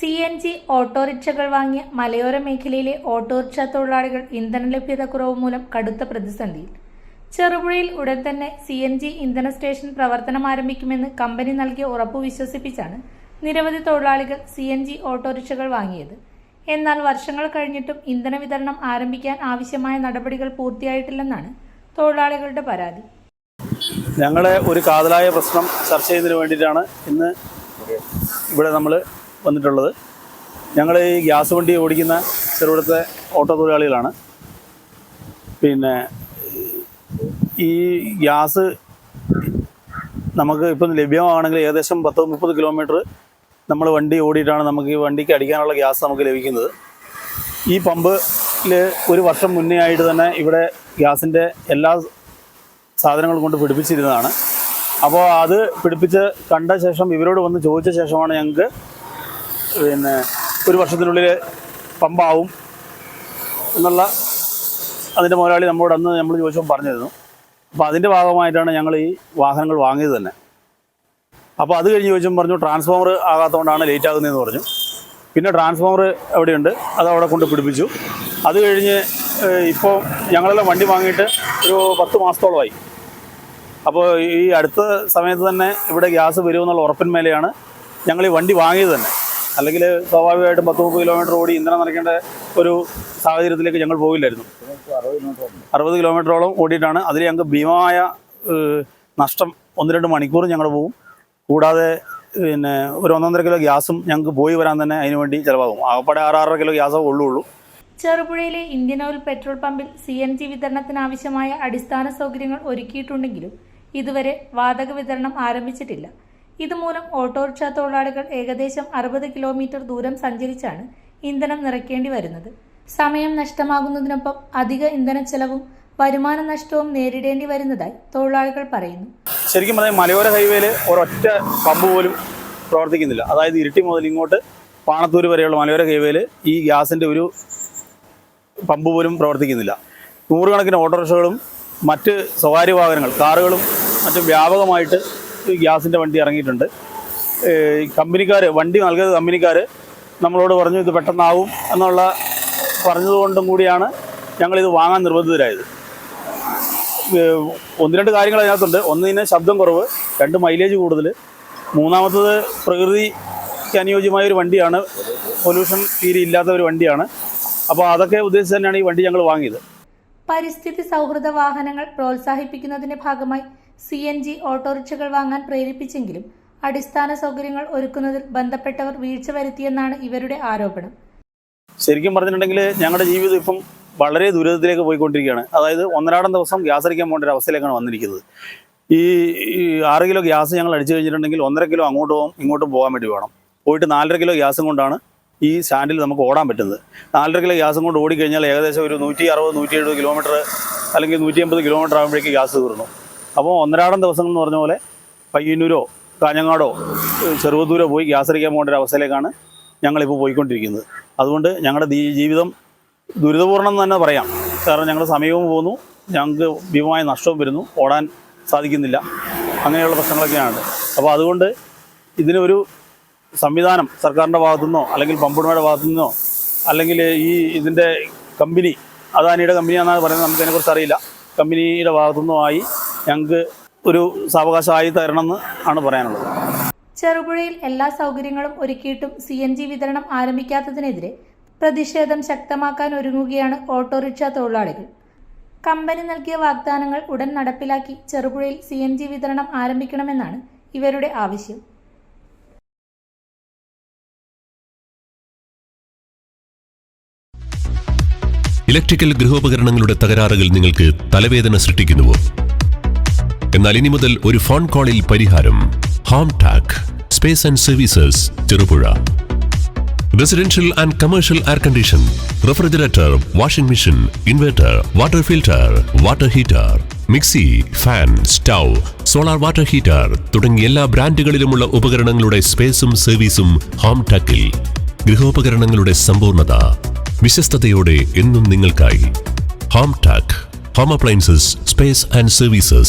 CNG ഓട്ടോറിക്ഷകൾ വാങ്ങിയ മലയോര മേഖലയിലെ ഓട്ടോറിക്ഷ തൊഴിലാളികൾ ഇന്ധന ലഭ്യതക്കുറവ് മൂലം കടുത്ത പ്രതിസന്ധിയിൽ. ചെറുപുഴയിൽ ഉടൻ തന്നെ CNG ഇന്ധന സ്റ്റേഷൻ പ്രവർത്തനം ആരംഭിക്കുമെന്ന് കമ്പനി നൽകിയ ഉറപ്പു വിശ്വസിപ്പിച്ചാണ് നിരവധി തൊഴിലാളികൾ CNG ഓട്ടോറിക്ഷകൾ വാങ്ങിയത്. എന്നാൽ വർഷങ്ങൾ കഴിഞ്ഞിട്ടും ഇന്ധന വിതരണം ആരംഭിക്കാൻ ആവശ്യമായ നടപടികൾ പൂർത്തിയായിട്ടില്ലെന്നാണ് തൊഴിലാളികളുടെ പരാതി. ഞങ്ങളുടെ ഒരു കാതലായ പ്രശ്നം ചർച്ച ചെയ്യുന്നതിന് വേണ്ടിയിട്ടാണ് ഇന്ന് ഇവിടെ നമ്മൾ വന്നിട്ടുള്ളത്. ഞങ്ങൾ ഈ ഗ്യാസ് വണ്ടി ഓടിക്കുന്ന ചെറുപുഴത്തെ ഓട്ടോ തൊഴിലാളികളാണ്. പിന്നെ ഈ ഗ്യാസ് നമുക്ക് ഇപ്പം ലഭ്യമാണെങ്കിൽ ഏകദേശം 10-30 കിലോമീറ്റർ നമ്മൾ വണ്ടി ഓടിയിട്ടാണ് നമുക്ക് ഈ വണ്ടിക്ക് അടിക്കാനുള്ള ഗ്യാസ് നമുക്ക് ലഭിക്കുന്നത്. ഈ പമ്പിൽ ഒരു വർഷം മുന്നേ ആയിട്ട് തന്നെ ഇവിടെ ഗ്യാസിൻ്റെ എല്ലാ സാധനങ്ങളും കൊണ്ട് പിടിപ്പിച്ചിരുന്നതാണ്. അപ്പോൾ അത് പിടിപ്പിച്ച് കണ്ട ശേഷം ഇവരോട് വന്ന് ചോദിച്ച ശേഷമാണ് ഞങ്ങൾക്ക് ഒരു വർഷത്തിനുള്ളിൽ പമ്പാവും എന്നുള്ള അതിൻ്റെ മുതലാളി നമ്മളോട് അന്ന് നമ്മൾ ചോദിച്ചപ്പോൾ പറഞ്ഞിരുന്നു. അപ്പോൾ അതിൻ്റെ ഭാഗമായിട്ടാണ് ഞങ്ങൾ ഈ വാഹനങ്ങൾ വാങ്ങിയത് തന്നെ. അപ്പോൾ അത് കഴിഞ്ഞ് ചോദിച്ചപ്പോൾ പറഞ്ഞു ട്രാൻസ്ഫോമർ ആകാത്തതുകൊണ്ടാണ് ലേറ്റ് ആകുന്നതെന്ന് പറഞ്ഞു. പിന്നെ ട്രാൻസ്ഫോമർ എവിടെയുണ്ട് അത് അവിടെ കൊണ്ട് പിടിപ്പിച്ചു. അത് കഴിഞ്ഞ് ഇപ്പോൾ ഞങ്ങളെല്ലാം വണ്ടി വാങ്ങിയിട്ട് ഒരു 10 മാസത്തോളമായി. അപ്പോൾ ഈ അടുത്ത സമയത്ത് തന്നെ ഇവിടെ ഗ്യാസ് വരുമെന്നുള്ള ഉറപ്പിന്മേലെയാണ് ഞങ്ങൾ ഈ വണ്ടി വാങ്ങിയത് തന്നെ. അല്ലെങ്കിൽ സ്വാഭാവികമായിട്ടും 10-30 കിലോമീറ്റർ ഓടി ഇന്ധനം നിറയ്ക്കേണ്ട ഒരു സാഹചര്യത്തിലേക്ക് ഞങ്ങൾ പോകില്ലായിരുന്നു. 60 കിലോമീറ്ററോളം ഓടിയിട്ടാണ്. അതിൽ ഞങ്ങൾക്ക് ഭീമമായ നഷ്ടം 1-2 മണിക്കൂർ ഞങ്ങൾ പോകും. കൂടാതെ ഒരു 1.5 കിലോ ഗ്യാസും ഞങ്ങൾക്ക് പോയി വരാൻ തന്നെ അതിന് വേണ്ടി ചിലവാകും. ആകപ്പാടെ 6-6.5 കിലോ ഗ്യാസേ ഉള്ളൂ. ചെറുപുഴയിലെ ഇന്ത്യൻ ഓയിൽ പെട്രോൾ പമ്പിൽ CNG വിതരണത്തിനാവശ്യമായ അടിസ്ഥാന സൗകര്യങ്ങൾ ഒരുക്കിയിട്ടുണ്ടെങ്കിലും ഇതുവരെ വാതക വിതരണം ആരംഭിച്ചിട്ടില്ല. ഇതുമൂലം ഓട്ടോറിക്ഷ തൊഴിലാളികൾ ഏകദേശം 60 കിലോമീറ്റർ ദൂരം സഞ്ചരിച്ചാണ് ഇന്ധനം നിറയ്ക്കേണ്ടി വരുന്നത്. സമയം നഷ്ടമാകുന്നതിനൊപ്പം അധിക ഇന്ധന ചെലവും വരുമാന നഷ്ടവും നേരിടേണ്ടി വരുന്നതായി തൊഴിലാളികൾ പറയുന്നു. ശരിക്കും പറഞ്ഞാൽ മലയോര ഹൈവേയിൽ ഒരൊറ്റ പമ്പ് പോലും പ്രവർത്തിക്കുന്നില്ല. അതായത് ഇരിട്ടി മുതൽ ഇങ്ങോട്ട് പാണത്തൂർ വരെയുള്ള മലയോര ഹൈവേയിൽ ഈ ഗ്യാസിൻ്റെ ഒരു പമ്പ് പോലും പ്രവർത്തിക്കുന്നില്ല. 100 കണക്കിന് ഓട്ടോറിക്ഷകളും മറ്റ് സ്വകാര്യ വാഹനങ്ങൾ കാറുകളും മറ്റും വ്യാപകമായിട്ട് ഈ ഗ്യാസിൻ്റെ വണ്ടി ഇറങ്ങിയിട്ടുണ്ട്. കമ്പനിക്കാർ വണ്ടി നൽകിയത് കമ്പനിക്കാർ നമ്മളോട് പറഞ്ഞു ഇത് പെട്ടെന്നാവും എന്നുള്ള പറഞ്ഞതുകൊണ്ടും കൂടിയാണ് ഞങ്ങളിത് വാങ്ങാൻ നിർബന്ധിതരായത്. 1-2 കാര്യങ്ങൾ അതിനകത്തുണ്ട്. ഒന്ന് ശബ്ദം കുറവ്, 2 മൈലേജ് കൂടുതൽ, മൂന്നാമത്തത് പ്രകൃതിക്ക് അനുയോജ്യമായ ഒരു വണ്ടിയാണ്, പൊല്യൂഷൻ തീരെ ഇല്ലാത്ത ഒരു വണ്ടിയാണ്. അപ്പോൾ അതൊക്കെ ഉദ്ദേശിച്ച് തന്നെയാണ് ഈ വണ്ടി ഞങ്ങൾ വാങ്ങിയത്. പരിസ്ഥിതി സൗഹൃദ വാഹനങ്ങൾ പ്രോത്സാഹിപ്പിക്കുന്നതിന്റെ ഭാഗമായി CNG ഓട്ടോറിക്ഷകൾ വാങ്ങാൻ പ്രേരിപ്പിച്ചെങ്കിലും അടിസ്ഥാന സൗകര്യങ്ങൾ ഒരുക്കുന്നതിൽ ബന്ധപ്പെട്ടവർ വീഴ്ച വരുത്തിയെന്നാണ് ഇവരുടെ ആരോപണം. ശരിക്കും പറഞ്ഞിട്ടുണ്ടെങ്കിൽ ഞങ്ങളുടെ ജീവിതം ഇപ്പം വളരെ ദുരിതത്തിലേക്ക് പോയിക്കൊണ്ടിരിക്കുകയാണ്. അതായത് 1.5 ദിവസം ഗ്യാസ് അടിക്കാൻ പോകേണ്ട ഒരു അവസ്ഥയിലേക്കാണ് വന്നിരിക്കുന്നത്. ഈ 6 കിലോ ഗ്യാസ് ഞങ്ങൾ അടിച്ചു കഴിഞ്ഞിട്ടുണ്ടെങ്കിൽ 1.5 കിലോ അങ്ങോട്ടും ഇങ്ങോട്ടും പോകാൻ വേണ്ടി വേണം. പോയിട്ട് 4.5 കിലോ ഗ്യാസും കൊണ്ടാണ് ഈ സ്റ്റാൻഡിൽ നമുക്ക് ഓടാൻ പറ്റുന്നത്. 4.5 കിലോ ഗ്യാസും കൊണ്ട് ഓടിക്കഴിഞ്ഞാൽ ഏകദേശം ഒരു 160-170 കിലോമീറ്റർ അല്ലെങ്കിൽ 180 കിലോമീറ്റർ ആകുമ്പോഴേക്ക് ഗ്യാസ് തീർന്നു. അപ്പോൾ 1.5 ദിവസം എന്ന് പറഞ്ഞ പോലെ പയ്യന്നൂരോ കാഞ്ഞങ്ങാടോ ചെറുവത്തൂരോ പോയി ഗ്യാസ് അടിക്കാൻ പോകേണ്ട ഒരു അവസ്ഥയിലേക്കാണ് ഞങ്ങളിപ്പോൾ പോയിക്കൊണ്ടിരിക്കുന്നത്. അതുകൊണ്ട് ഞങ്ങളുടെ ജീവിതം ദുരിതപൂർണ്ണം എന്ന് തന്നെ പറയാം. കാരണം ഞങ്ങൾ സമയവും പോകുന്നു, ഞങ്ങൾക്ക് ഭീമമായ നഷ്ടവും വരുന്നു, ഓടാൻ സാധിക്കുന്നില്ല, അങ്ങനെയുള്ള പ്രശ്നങ്ങളൊക്കെയാണ്. അപ്പോൾ അതുകൊണ്ട് ഇതിനൊരു സംവിധാനം സർക്കാരിൻ്റെ ഭാഗത്തുനിന്നോ അല്ലെങ്കിൽ പമ്പുടമയുടെ ഭാഗത്തുനിന്നോ അല്ലെങ്കിൽ ഇതിൻ്റെ കമ്പനി അദാനിയുടെ കമ്പനിയാണെന്നാണ് പറയുന്നത്, നമുക്കതിനെക്കുറിച്ച് അറിയില്ല, കമ്പനിയുടെ ഭാഗത്തുനിന്നോ ആയി ഞങ്ങൾക്ക് ഒരു സാവകാശമായി തരണമെന്ന് ആണ് പറയാനുള്ളത്. ചെറുപുഴയിൽ എല്ലാ സൗകര്യങ്ങളും ഒരുക്കിയിട്ടും CNG വിതരണം ആരംഭിക്കാത്തതിനെതിരെ പ്രതിഷേധം ശക്തമാക്കാൻ ഒരുങ്ങുകയാണ് ഓട്ടോറിക്ഷ തൊഴിലാളികൾ. കമ്പനി നൽകിയ വാഗ്ദാനങ്ങൾ ഉടൻ നടപ്പിലാക്കി ചെറുപുഴയിൽ CNG വിതരണം ആരംഭിക്കണമെന്നാണ് ഇവരുടെ ആവശ്യം. ഇലക്ട്രിക്കൽ ഗൃഹോപകരണങ്ങളുടെ തകരാറുകൾ നിങ്ങൾക്ക് തലവേദന സൃഷ്ടിക്കുന്നുവോ? എന്നാൽ ഇനി മുതൽ ഒരു ഫോൺ കോളിൽ പരിഹാരം. Home Tak space and services Cherupuzha. Residential and commercial air condition, refrigerator, washing machine, inverter, water filter, water heater, mixie, fan, stove, solar water heater തുടങ്ങിയ എല്ലാ ബ്രാൻഡുകളിലുമുള്ള ഉപകരണങ്ങളുടെ സ്പേസും സർവീസും ഹോം ടാക്കിൽ. ഗൃഹോപകരണങ്ങളുടെ സമ്പൂർണ്ണത വിശ്വസ്തയോടെ എന്നും നിങ്ങൾക്കായി. Home Tak, home appliances, space and services.